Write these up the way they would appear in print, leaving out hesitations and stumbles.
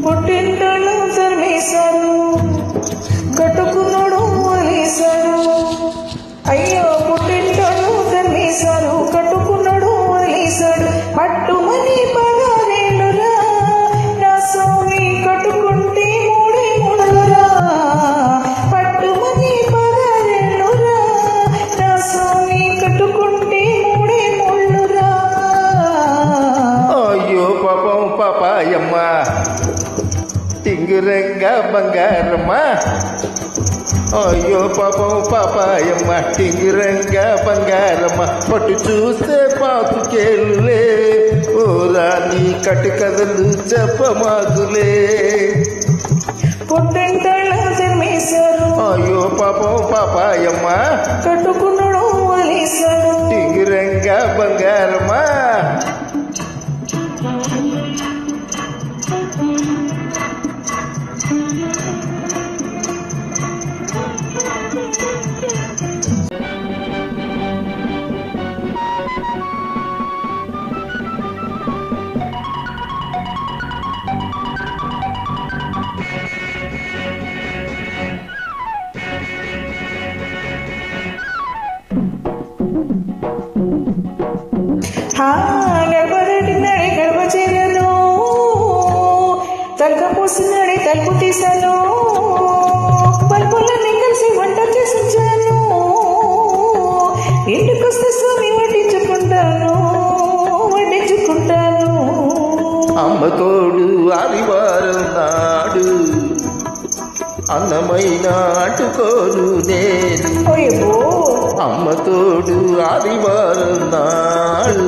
పుట్టింటోళ్ళు తరిమేశారు, కట్టుకున్నాడు వదిలేశాడు. అయ్యో పుట్టింటోళ్ళు తరిమేశారు, కట్టుకున్నాడు వదిలేశాడు. పట్టుమని పగారేళ్ళురా నా స్వామి, కట్టుకుంటే మూడే ముళ్ళురా. పట్టుమని పగారేళ్ళురా నా స్వామి, కట్టుకుంటే మూడే ముళ్ళురా. అయ్యో పాపం పాపాయమ్మ టింగురంగా బంగారమ్మా. అయ్యో పాపం పాపాయమ్మ టింగురంగా బంగారమ్మ. పట్టు చూస్తే పాతుకేళ్ళులే ఓ రాణి, కట్టు కథలు చెప్పమాకులే. పుట్టింటోళ్ళు తరిమేశారు, అయ్యో పాపం పాపాయమ్మ కట్టుకున్నాడు వదిలేశాడు. టింగురంగా బంగారమ్మా. గడప దాటినాడే గడప చేరాను, తలక పోసినాడే తలుపు తీశాను. పలుపులన్నీ కలిసి వంట చేసించాను, ఇంటికొస్తే స్వామి వడ్డించుకుంటాను వడ్డించుకుంటాను. అమ్మ తోడు ఆదివారం నాడు అన్నమైన అటుకోను నేను. అమ్మ తోడు ఆదివారం నాడు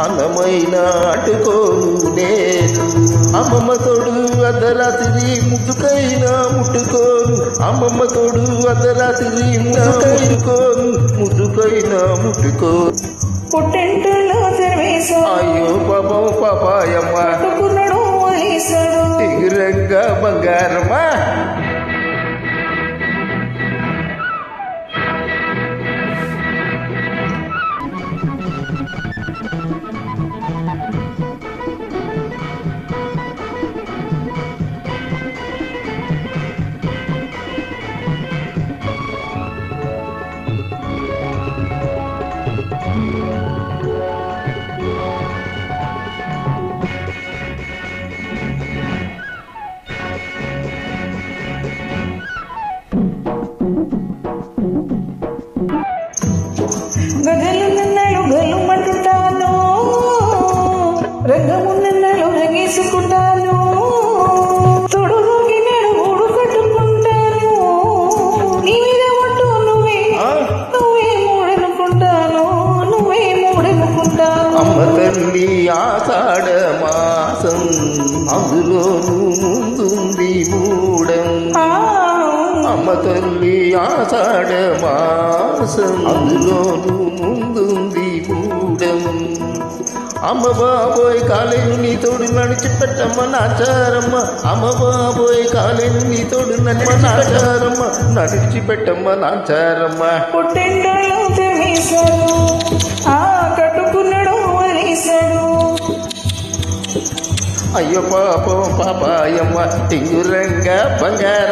అన్నమైన అటుకోను నేను. అమ్మమ్మ తోడు అర్ధరాత్రి ముట్టుకైనా ముట్టుకోను. అమ్మమ్మ తోడు అర్ధరాత్రి ముట్టుకోను, ముట్టుకైనా ముట్టుకోను. పుట్టింటోళ్ళు తరిమేశారు, అయ్యో పాపం పాపాయమ్మ కట్టుకున్నాడు వదిలేశాడు. టింగురంగా బంగారమ్మా. గగలున్నన్నాడు గల్లుమంటుంటాను, రంగమున్నన్నాడు రంగేసుకుంటాను. తొడుగొగినాడు గూడు కట్టుకుంటాను, నీ మీద ఒట్టు నువ్వే నువ్వే మూడనుకుంటాను, నువ్వే మూడనుకుంటాను. అమ్మ తల్లి ఆషాఢ మాసం, అందులోనూ ముందుంది మూడం. అమ్మ తల్లి ఆషాఢ మాసం, అందులోనూ ముందుంది మూడం. అమ్మ బాబోయ్ కాలేను నీ తోడు నడిచి పెట్టమ్మ నాచారమ్మ. అమ్మ బాబోయ్ కాలేను నీ తోడు నడిచి నాచారమ్మ, నడిచి పెట్టమ్మ నాచారమ్మ. పుట్టింటోళ్ళు తరిమేశారు, కట్టుకున్నాడు వదిలేశాడు. అయ్యో పాపం పాపాయమ్మ టింగురంగా బంగారం.